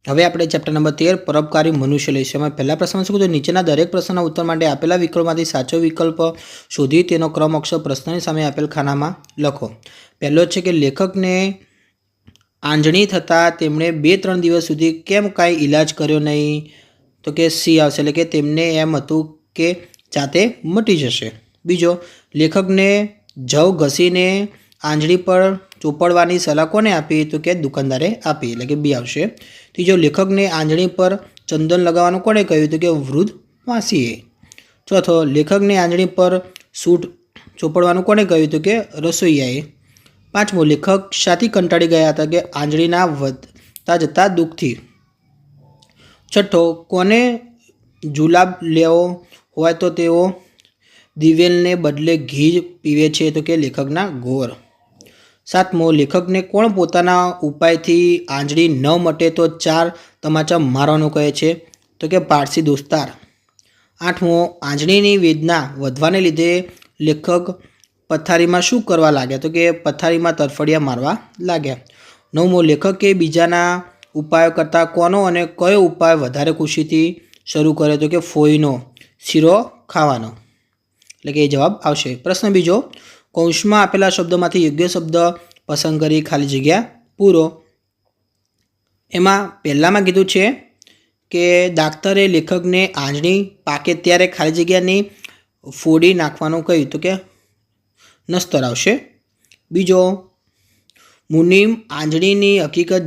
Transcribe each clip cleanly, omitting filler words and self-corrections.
હવે આપણે chapter number 13 પરોપકારી મનુષ્ય લઈશું। એમાં પહેલા પ્રશ્ન શું કીધું, નીચેના દરેક પ્રશ્નના ઉત્તર માટે આપેલા વિકલ્પોમાંથી સાચો વિકલ્પ શોધી તેનો ક્રમ અક્ષર પ્રશ્નની સામે આપેલ ખાનામાં લખો। પહેલો છે કે લેખકને આંજણી થતાં તેમણે 2-3 દિવસ સુધી કેમ કાંઈ ઈલાજ કર્યો નહીં? તો કે સી આવશે, એટલે કે તેમને એમ હતું કે જાતે મટી જશે। બીજો, લેખકને જવ ઘસીને આંજણી પર ચોપડવાની સલાહ કોને આપી? તો કે દુકાનદારે આપી, એટલે કે બી આવશે। ત્રીજો, લેખકને આંજણી પર ચંદન લગાવવાનું કોણે કહ્યું? તો કે વૃદ્ધ માસીએ। ચોથો, લેખકને આંજણી પર સૂટ ચોપડવાનું કોણે કહ્યું? તો કે રસોઈયાએ। પાંચમો, લેખક શાથી કંટાળી ગયા હતા? કે આંજણીના વધતા જતા દુઃખથી। છઠ્ઠો, કોને જુલાબ લેવો હોય તો તેઓ દિવેલને બદલે ઘી પીવે છે? તો કે લેખકના ગોર। સાતમો, લેખકને કોણ પોતાના ઉપાયથી આંજણી ન મટે તો 4 તમાચા મારવાનું કહે છે? તો કે પારસી દોસ્તાર। આઠમો, આંજણીની વેદના વધવાને લીધે લેખક પથારીમાં શું કરવા લાગ્યા? તો કે પથારીમાં તરફડિયા મારવા લાગ્યા। નવમો, લેખકે બીજાના ઉપાયો કરતાં કોનો અને કયો ઉપાય વધારે ખુશીથી શરૂ કર્યો? તો કે ફોઈનો શીરો ખાવાનો, એટલે કે એ જવાબ આવશે। પ્રશ્ન બીજો, કૌંસમાં આપેલા શબ્દોમાંથી યોગ્ય શબ્દ પસંદ કરી ખાલી જગ્યા પૂરો। એમાં પહેલામાં કીધું છે કે ડાક્ટરે લેખકને આંજણી પાકે ત્યારે ખાલી જગ્યાની ફોડી નાખવાનું કહ્યું? તો કે નસ્તર આવશે। બીજો, મુનિમ આંજણીની હકીકત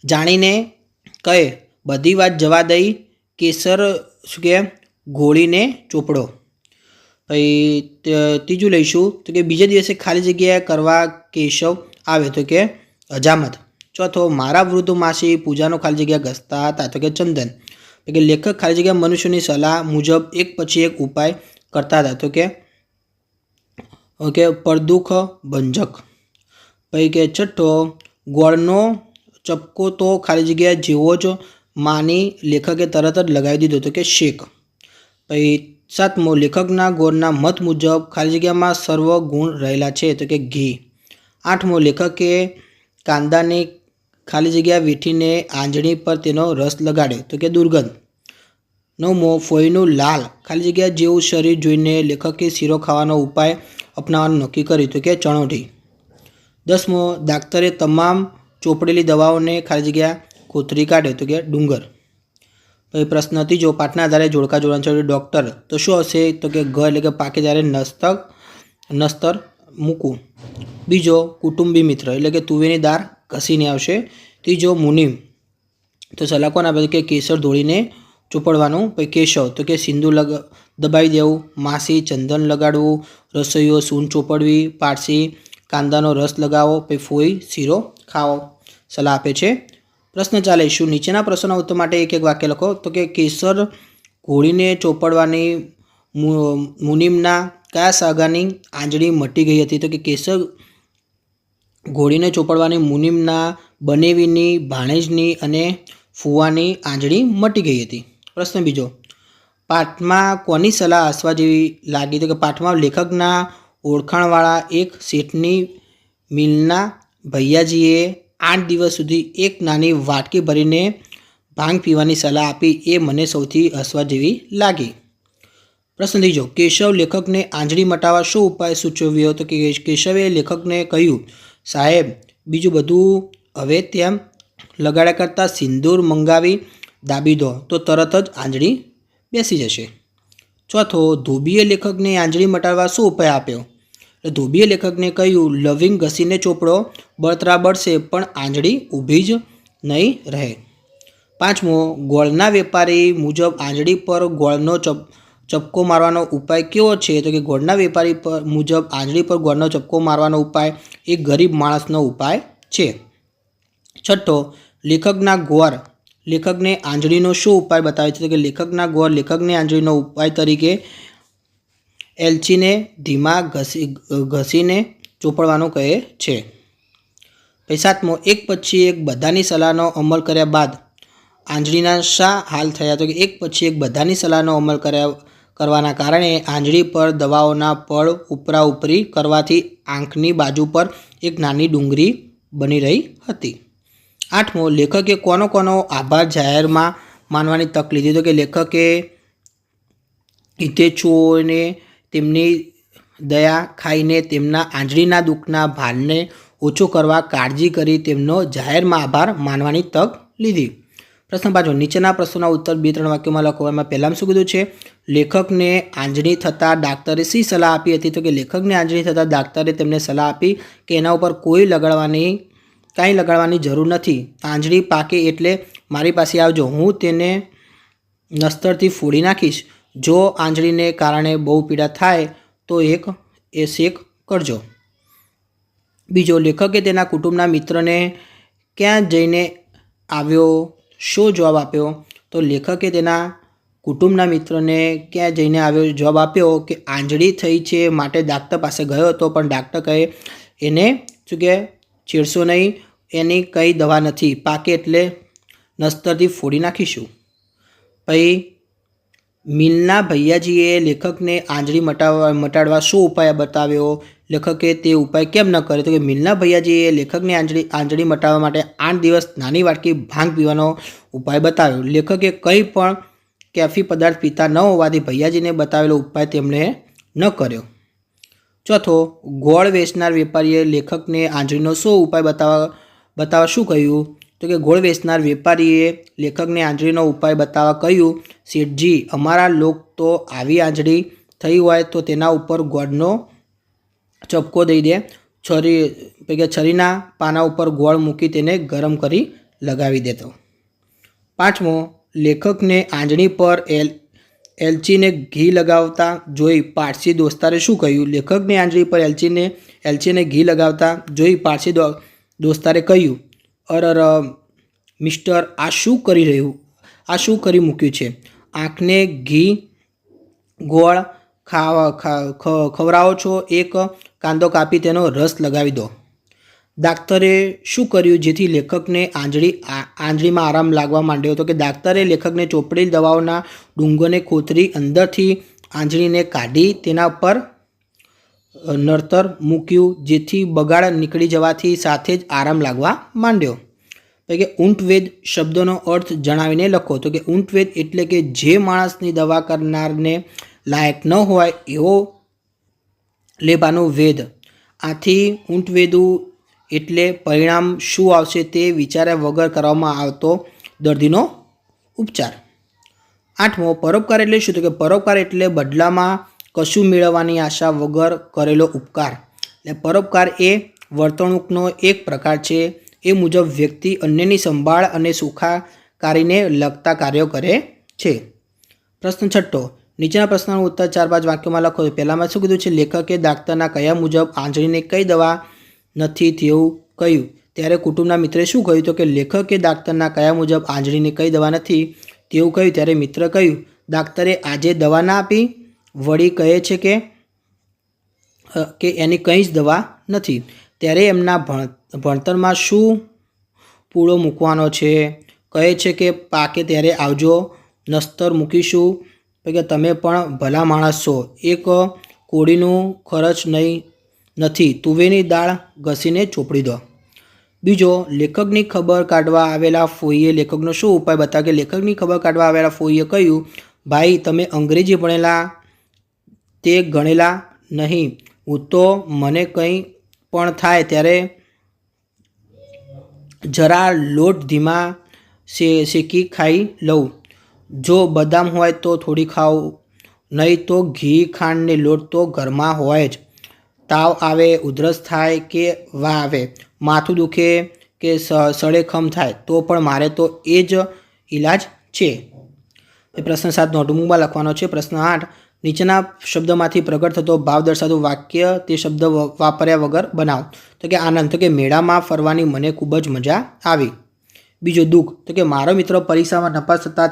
જાણીને કહે બધી વાત જવા દઈ કેસર શું કે ગોળીને ચોપડો। પછી ત્રીજું લઈશું તો કે બીજા દિવસે ખાલી જગ્યા કરવા કેશવ આવે? તો કે હજામત। ચોથો, મારા વૃદ્ધ માસી પૂજાનો ખાલી જગ્યા ઘસતા હતા? તો કે ચંદન। તો કે લેખક ખાલી જગ્યા મનુષ્યની સલાહ મુજબ એક પછી એક ઉપાય કરતા હતા? તો કે પરદુખ ભંજક। પછી કે છઠ્ઠો, ગોળનો ચપકો તો ખાલી જગ્યા જેવો જ માની લેખકે તરત જ લગાવી દીધો? તો કે શેક। પછી સાતમો, લેખકના ગોળના મત મુજબ ખાલી જગ્યામાં સર્વ ગુણ રહેલા છે? તો કે ઘી। આઠમો, લેખકે કાંદાની ખાલી જગ્યા વેઠીને આંજણી પર તેનો રસ લગાડ્યો? તો કે દુર્ગંધ। નવમો, ફોઈનું લાલ ખાલી જગ્યા જેવું શરીર જોઈને લેખકે શીરો ખાવાનો ઉપાય અપનાવવાનું નક્કી કર્યું? તો કે ચણોઠી। દસમો, ડાક્ટરે તમામ ચોપડેલી દવાઓને ખાલી જગ્યા કોતરી કાઢ્યો? તો કે ડુંગર। પછી પ્રશ્ન ત્રીજો, પાઠના આધારે જોડકા જોડવાનું છે ડૉક્ટર તો શું આવશે? તો કે ગ એટલે કે પાકે ત્યારે નસ્તર મૂકવું। બીજો, કુટુંબી મિત્ર એટલે કે તુવેરની દાળ ઘસીને આવશે। ત્રીજો, મુનિમ તો સલાહ કોણ આપે? કે કેસર ધોળીને ચોપડવાનું। પછી કેશવ તો કે સિંદૂર દબાવી દેવું। માસી ચંદન લગાડવું। રસોઈયો સૂન ચોપડવી। પારસી કાંદાનો રસ લગાવો। પછી ફોઈ શીરો ખાવો સલાહ આપે છે। પ્રશ્ન 4, શું નીચેના પ્રશ્નોના ઉત્તર માટે એક એક વાક્ય લખો? તો કે કેસર ઘોળીને ચોપડવાની મુનિમના કયા સગાની આંજણી મટી ગઈ હતી? તો કે કેસર ઘોળીને ચોપડવાની મુનિમના બનેવીની ભાણેજની અને ફુવાની આંજણી મટી ગઈ હતી। પ્રશ્ન બીજો, પાઠમાં કોની સલાહ હસવા જેવી લાગી? તો કે પાઠમાં લેખકના ઓળખાણવાળા એક શેઠની મિલના ભૈયાજીએ 8 દિવસ સુધી એક નાની વાટકી ભરીને ભાંગ પીવાની સલાહ આપી એ મને સૌથી હસવા જેવી લાગી। પ્રશ્ન ત્રીજો, કેશવ લેખકને આંજણી મટાવવા શું ઉપાય સૂચવ્યો? તો કે કેશવે લેખકને કહ્યું, સાહેબ બીજું બધું હવે તેમ લગાડ્યા કરતાં સિંદૂર મંગાવી દાબી દો તો તરત જ આંજણી બેસી જશે। ચોથો, ધોબીએ લેખકને આંજણી મટાડવા શું ઉપાય આપ્યો? ધોબીએ લેખકને કહ્યું, લવિંગ ઘસીને ચોપડો બળતરા બળશે પણ આંજણી ઊભી જ નહીં રહે। પાંચમો, ગોળના વેપારી મુજબ આંજણી પર ગોળનો ચપકો મારવાનો ઉપાય કેવો છે? તો કે ગોળના વેપારી મુજબ આંજણી પર ગોળનો ચપકો મારવાનો ઉપાય એક ગરીબ માણસનો ઉપાય છે। છઠ્ઠો, લેખકના ગોર લેખકને આંજણીનો શું ઉપાય બતાવે છે? તો કે લેખકના ગોર લેખકને આંજણીનો ઉપાય તરીકે એલચીને ધીમા ઘસીને ચોપડવાનું કહે છે। પછી સાતમો, એક પછી એક બધાની સલાહનો અમલ કર્યા બાદ આંજણીના શા હાલ થયા? તો કે એક પછી એક બધાની સલાહનો અમલ કરવાના કારણે આંજણી પર દવાઓના પડ ઉપરા ઉપરી કરવાથી આંખની બાજુ પર એક નાની ડુંગળી બની રહી હતી। 8મો, લેખકે કોનો કોનો આભાર જાહેરમાં માનવાની તક લીધી? તો કે લેખકે હિતેચ્છુઓને તેમની દયા ખાઈને તેમના આંજળીના દુઃખના ભારને ઓછો કરવા કાળજી કરી તેમનો જાહેરમાં આભાર માનવાની તક લીધી. પ્રશ્ન 5, નીચેના પ્રશ્નોના ઉત્તર 2-3 વાક્યોમાં લખો. એમાં પહેલામાં શું કીધું છે? લેખકને આંજણી થતાં ડાક્ટરે શી સલાહ આપી હતી? તો કે લેખકને આંજણી થતાં ડાક્ટરે તેમને સલાહ આપી કે એના ઉપર કાંઈ લગાડવાની જરૂર નથી. આંજળી પાકે એટલે મારી પાસે આવજો, હું તેને નસ્તરથી ફોડી નાખીશ. જો આંજળીને કારણે બહુ પીડા થાય તો એ શેક કરજો. બીજો, લેખકે તેના કુટુંબના મિત્રને ક્યાં જઈને આવ્યો શો જવાબ આપ્યો? તો લેખકે તેના કુટુંબના મિત્રને ક્યાં જઈને આવ્યો જવાબ આપ્યો કે આંજળી થઈ છે માટે ડાક્ટર પાસે ગયો હતો, પણ ડાક્ટર કહે એને શું કે છેડશો નહીં, એની કંઈ દવા નથી, પાકે એટલે નસ્તરથી ફોડી નાખીશું. પછી મિલના ભૈયાજીએ લેખકને આંજળી મટાડવા શું ઉપાય બતાવ્યો? લેખકે તે ઉપાય કેમ ન કર્યો? તો કે મિલના ભૈયાજીએ લેખકને આંજળી મટાડવા માટે 8 દિવસ નાની વાટકી ભાંગ પીવાનો ઉપાય બતાવ્યો. લેખકે કંઈ પણ કેફી પદાર્થ પીતા ન હોવાથી ભૈયાજીને બતાવેલો ઉપાય તેમણે ન કર્યો. ચોથો, ગોળ વેચનાર વેપારીએ લેખકને આંજળીનો શું ઉપાય બતાવવા શું કહ્યું? તો કે ગોળ વેચનાર વેપારીએ લેખકને આંજળીનો ઉપાય બતાવવા કહ્યું, શેઠજી, અમારા લોક તો આવી આંજળી થઈ હોય તો તેના ઉપર ગોળનો ચપકો દઈ દે, છરીના પાના ઉપર ગોળ મૂકી તેને ગરમ કરી લગાવી દેતો. 5મો, લેખકને આંજળી પર એલચીને ઘી લગાવતા જોઈ પારસી દોસ્તારે શું કહ્યું? લેખકને આંજળી પર એલચીને ઘી લગાવતા જોઈ પારસી દોસ્તારે કહ્યું, અરર મિસ્ટર, આ શું કરી મૂક્યું છે? આંખને ઘી ગોળ ખવડાવો છો? એક કાંદો કાપી તેનો રસ લગાવી દો. ડાક્ટરે શું કર્યું જેથી લેખકને આંજળીમાં આરામ લાગવા માંડ્યો? તો કે ડાક્ટરે લેખકને ચોપડેલ દવાઓના ડુંગરને ખોતરી અંદરથી આંજળીને કાઢી તેના પર નડતર મૂક્યું, જેથી બગાડ નીકળી જવાથી સાથે જ આરામ લાગવા માંડ્યો. તો કે ઊંટવેદ શબ્દનો અર્થ જણાવીને લખો. તો કે ઊંટવેદ એટલે કે જે માણસની દવા કરનારને લાયક ન હોય એવો લેબાનો વેદ. આથી ઊંટવેદુ એટલે પરિણામ શું આવશે તે વિચાર્યા વગર કરવામાં આવતો દર્દીનો ઉપચાર. 8મો, પરોપકાર એટલે શું? તો કે પરોપકાર એટલે બદલામાં કશું મેળવવાની આશા વગર કરેલો ઉપકાર. એટલે પરોપકાર એ વર્તણૂકનો એક પ્રકાર છે. એ મુજબ વ્યક્તિ અન્યની સંભાળ અને સુખાકારીને લગતા કાર્યો કરે છે. પ્રશ્ન 6, નીચેના પ્રશ્નનો ઉત્તર 4-5 વાક્યોમાં લખો. પહેલામાં શું કીધું છે? લેખકે ડાક્ટરના કયા મુજબ આંજળીને કઈ દવા નથી તેવું કહ્યું, ત્યારે કુટુંબના મિત્રે શું કહ્યું? તો કે લેખકે ડાક્ટરના કયા મુજબ આંજળીને કઈ દવા નથી તેવું કહ્યું, ત્યારે મિત્ર કહ્યું, ડાક્ટરે આજે દવા ના આપી, વળી કહે છે કે એની કંઈ જ દવા નથી. ત્યારે એમના ભણતરમાં શું પૂળો મૂકવાનો છે? કહે છે કે પાકે ત્યારે આવજો, નસ્તર મૂકીશું. કે તમે પણ ભલા માણસ છો, એક કોળીનું ખર્ચ નથી, તુવેરની દાળ ઘસીને ચોપડી દો. બીજો, લેખકની ખબર કાઢવા આવેલા ફોઈએ લેખકનો શું ઉપાય બતાવ્યો? કે લેખકની ખબર કાઢવા આવેલા ફોઈએ કહ્યું, ભાઈ, તમે અંગ્રેજી ભણેલા તે ગણેલા નહીં, હું તો મને કંઈ પણ થાય ત્યારે જરા લોટ ધીમા શેકી ખાઈ લઉં. જો બદામ હોય તો થોડી ખાવું, નહીં તો ઘી ખાંડ ને લોટ તો ઘરમાં હોય જ. તાવ આવે, ઉધરસ થાય કે વાહ આવે, માથું દુખે કે સળેખમ થાય તો પણ મારે તો એ જ ઈલાજ છે. પ્રશ્ન 7 નોટબુકમાં લખવાનો છે. પ્રશ્ન 8, નીચેના શબ્દમાંથી પ્રગટ થતો ભાવ દર્શાવતું વાક્ય તે શબ્દ વાપર્યા વગર બનાવો. તો કે આનંદ, તો કે મેળામાં ફરવાની મને ખૂબ જ મજા આવી. બીજો, દુઃખ, તો કે મારો મિત્ર પરીક્ષામાં નપાસ થતાં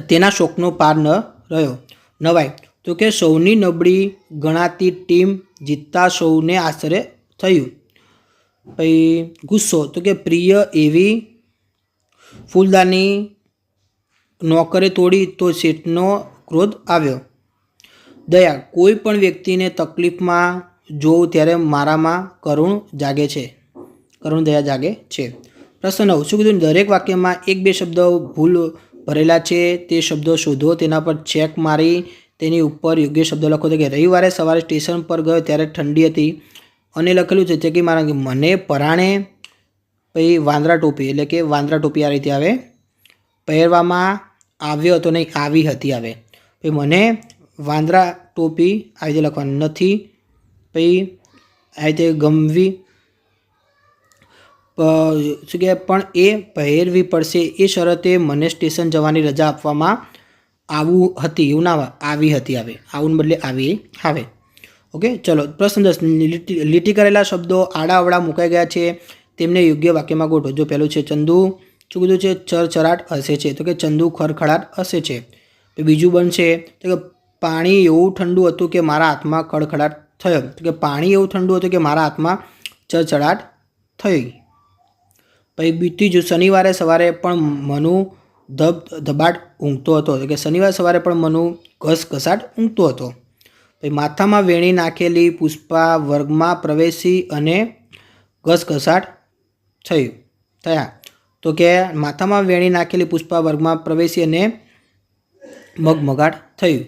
તેના શોકનો પાર ન રહ્યો. નવાઈ, તો કે સૌની નબળી ગણાતી ટીમ જીતતા સૌને આશ્ચર્ય થયું. પછી ગુસ્સો, તો કે પ્રિય એવી ફૂલદાની નોકરે તોડી તો શેઠનો ક્રોધ આવ્યો. દયા, કોઈ પણ વ્યક્તિને તકલીફમાં જોઉં ત્યારે મારામાં કરુણ દયા જાગે છે. પ્રશ્ન 9. શું કીધું? દરેક વાક્યમાં 1-2 શબ્દો ભૂલ ભરેલા છે, તે શબ્દો શોધો, તેના પર ચેક મારી તેની ઉપર યોગ્ય શબ્દો લખો. તો કે રવિવારે સવારે સ્ટેશન પર ગયો ત્યારે ઠંડી હતી અને લખેલું છે કે મારા મને પરાણે પછી વાંદરા ટોપી એટલે કે વાંદરા ટોપી આ રીતે આવે, પહેરવામાં આવ્યો હતો નહીં આવી હતી આવે. પછી મને વાંદરા ટોપી આ રીતે લખવાનું નથી, પછી આ રીતે ગમવી શું કહેવાય પણ એ પહેરવી પડશે એ શરતે મને સ્ટેશન જવાની રજા આપવામાં આવું હતી એવું ના આવી હતી આવે, આવું બદલે આવી આવે. ઓકે ચલો પ્રશ્ન 10. લીટી કરેલા શબ્દો આડા અવળા મુકાઈ ગયા છે, તેમને યોગ્ય વાક્યમાં ગોઠવો. જો પહેલું છે ચંદુ શું કીધું છે? ચરચરાટ હસે છે, તો કે ચંદુ ખડખડાટ હસે છે. બીજું બનશે તો કે પાણી એવું ઠંડુ હતું કે મારા હાથમાં ખડખડાટ થયો, તો કે પાણી એવું ઠંડુ હતું કે મારા હાથમાં ચરચરાટ થઈ. પછી ત્રીજું શનિવારે સવારે પણ મનુ ધબાટ ઊંઘતો હતો, તો કે શનિવારે સવારે પણ મનુ ઘસઘસાટ ઊંઘતો હતો. પછી માથામાં વેણી નાખેલી પુષ્પા વર્ગમાં પ્રવેશી અને ઘસઘસાટ થયા, તો કે માથામાં વેણી નાખેલી પુષ્પા વર્ગમાં પ્રવેશી અને મગમગાટ થયું.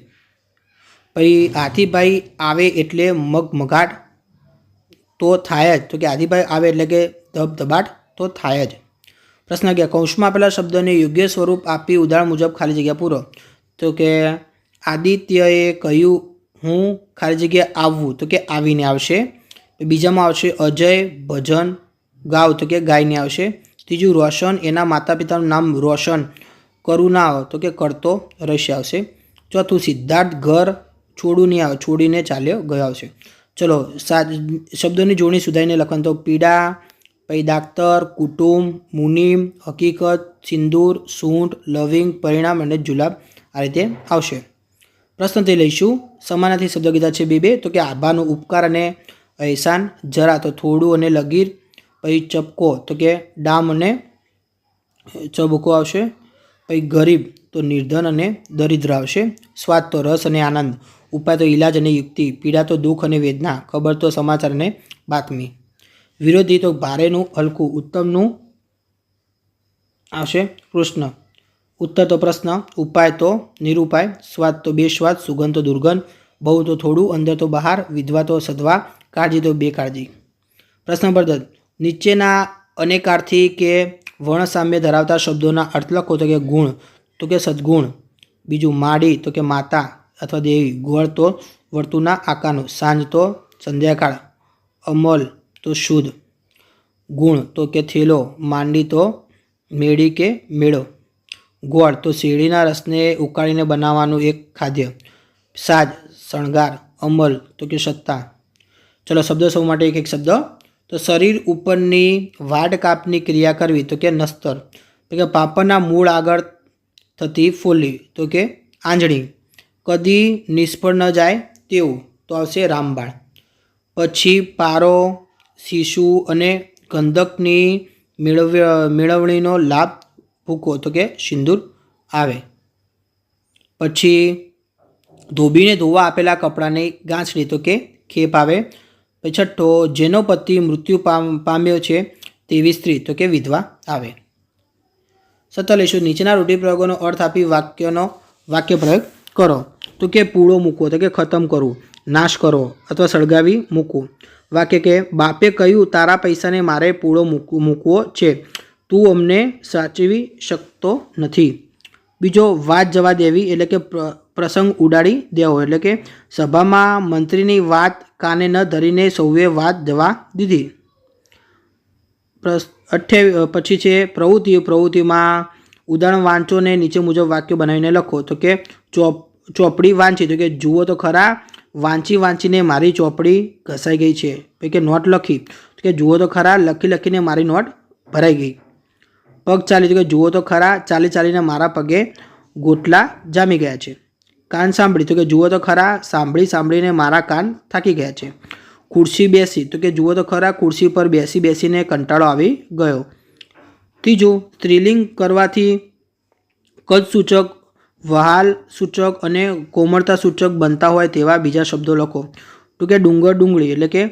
પછી હાથીભાઈ આવે એટલે મગમગાટ તો થાય જ, તો કે હાથીભાઈ આવે એટલે કે ધબધબાટ તો થાય જ. પ્રશ્ન 11. કૌંસમાં આપેલા શબ્દોને યોગ્ય સ્વરૂપ આપી ઉદાહરણ મુજબ ખાલી જગ્યા પૂરો. તો કે આદિત્યએ કહ્યું હું ખાલી જગ્યા આવવું, તો કે આવીને આવશે. બીજામાં આવશે અજય ભજન ગાવ, તો કે ગાઈને આવશે. ત્રીજું રોશન એના માતા પિતાનું નામ રોશન કરું ના આવે, તો કે કરતો રહેશે આવશે. ચોથું સિદ્ધાર્થ ઘર છોડું નહીં આવે, છોડીને ચાલ્યો ગયો આવશે. ચલો શબ્દોની જોડણી સુધારીને લખવાનું. તો પીડા, પછી દાક્તર, કુટુંબ, મુનિમ, હકીકત, સિંદૂર, સૂંઠ, લવિંગ, પરિણામ અને જુલાબ આ રીતે આવશે. પ્રશ્નથી લઈશું. સમાનાર્થી શબ્દો કીધા છે 2-2, તો કે આભારનો ઉપકાર અને અહેસાન, જરા તો થોડું અને લગીર, પછી ચપકો તો કે ડામ અને ચબકો આવશે. પછી ગરીબ તો નિર્ધન અને દરિદ્ર આવશે. સ્વાદ તો રસ અને આનંદ, ઉપાય તો ઈલાજ અને યુક્તિ, પીડા તો દુઃખ અને વેદના, ખબર તો સમાચાર અને બાતમી. વિરોધી તો ભારેનું હલકું, ઉત્તમનું આવશે કૃષ્ણ, ઉત્તર તો પ્રશ્ન, ઉપાય તો નિરુપાય, સ્વાદ તો બેસ્વાદ, સુગંધ તો દુર્ગંધ, બહુ તો થોડું, અંદર તો બહાર, વિધવા તો સધવા, કાળજી તો બેકાળજી. પ્રશ્ન નંબર 10. નીચેના અનેકાર્થી કે વર્ણસામ્ય ધરાવતા શબ્દોના અર્થ લખો. તો કે ગુણ તો કે સદ્ગુણ, બીજું માડી તો કે માતા અથવા દેવી, ગોળ તો વર્તુળના આકારનું, સાંજ તો સંધ્યાકાળ, અમલ તો શુદ્ધ, ગુણ તો કે થેલો, માંડી તો મેળી કે મેળો, ગોળ તો શેરડીના રસને ઉકાળીને બનાવવાનું એક ખાદ્ય, સાજ શણગાર, અમલ તો કે સત્તા. ચલો શબ્દો સૌ માટે એક શબ્દ. તો શરીર ઉપરની વાડ કાપની ક્રિયા કરવી, તો કે નસ્તર, તો કે પાપડના મૂળ આગળ થતી ફોલ્લી, તો કે આંજણી, કદી નિષ્ફળ ન જાય તેવું, તો આવશે રામબાણ. પછી પારો, શિશુ અને ગંધકની મેળવણીનો લાભ ભૂકો, તો કે સિંદૂર આવે. પછી ધોબીને ધોવા આપેલા કપડાની ગાંસડી, તો કે ખેપ આવે. પછી છઠ્ઠો, જેનો પતિ મૃત્યુ પામ્યો છે તેવી સ્ત્રી, તો કે વિધવા આવે. 47. નીચેના રૂઢિપ્રયોગોનો અર્થ આપી વાક્ય પ્રયોગ કરો. તો કે પૂળો મૂકવો, તો કે ખતમ કરવું, નાશ કરો અથવા સળગાવી મૂકવું. વાક્ય કે બાપે કહ્યું તારા પૈસાને મારે પૂળો મૂકવો છે, તું અમને સાચવી શકતો નથી. બીજો વાત જવા દેવી એટલે કે પ્રસંગ ઉડાડી દેવો, એટલે કે સભામાં મંત્રીની વાત કાને ન ધરીને સૌએ વાત જવા દીધી. પછી છે પ્રવૃત્તિમાં ઉદાહરણ વાંચો ને નીચે મુજબ વાક્યો બનાવીને લખો. તો કે ચોપડી વાંચી, તો કે જુઓ તો ખરા વાંચીને મારી ચોપડી ઘસાઈ ગઈ છે. પછી કે નોટ લખી, તો કે જુઓ તો ખરા લખીને મારી નોટ ભરાઈ ગઈ. પગ ચાલી, તો કે જુઓ તો ખરા ચાલીને મારા પગે ગોટલા જામી ગયા છે. કાન સાંભળી, તો કે જુઓ તો ખરા સાંભળીને મારા કાન થાકી ગયા છે. ખુરશી બેસી, તો કે જુઓ તો ખરા ખુરશી પર બેસીને કંટાળો આવી ગયો. ત્રીજું, સ્ત્રીલિંગ કરવાથી કદ સૂચક, વહાલ સૂચક અને કોમળતા સૂચક બનતા હોય તેવા બીજા શબ્દો લખો. તો કે ડુંગર ડુંગળી એટલે કે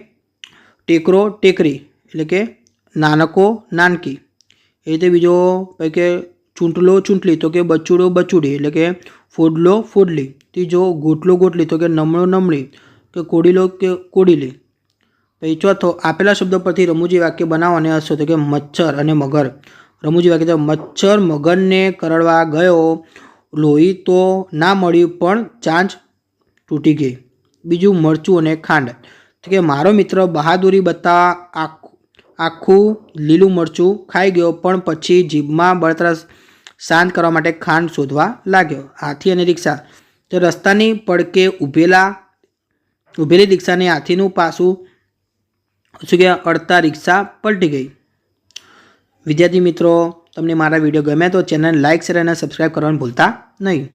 ટેકરો ટેકરી એટલે કે નાનકો નાનકી. એ રીતે બીજો પછી કે ચૂંટલો ચૂંટલી તો કે બચુડો બચુડી એટલે કે ફોડલો ફોડલી. ત્રીજો ગોટલો ગોટલી તો કે નમણો નમણી કે કોડીલો કે કોડીલી. પછી ચોથો આપેલા શબ્દો પરથી રમૂજી વાક્ય બનાવો અને હસો તો કે મચ્છર અને મગર. રમૂજી વાક્ય તો મચ્છર મગરને કરડવા ગયો, લોહી તો ના મળ્યું પણ ચાંચ તૂટી ગઈ. બીજું મરચું અને ખાંડ તો કે મારો મિત્ર બહાદુરી બતાવવા આખું લીલું મરચું ખાઈ ગયો પણ પછી જીભમાં બળતરા શાંત કરવા માટે ખાંડ શોધવા લાગ્યો. હાથી અને રિક્ષા તો રસ્તાની પડકે ઊભેલી રિક્ષાને હાથીનું પાછું શું કે અડતા રિક્ષા પલટી ગઈ. વિદ્યાર્થી મિત્રો, તમને મારા વિડીયો ગમ્યા તો ચેનલ લાઇક શેર અને સબસ્ક્રાઈબ કરવાનું ભૂલતા નહીં.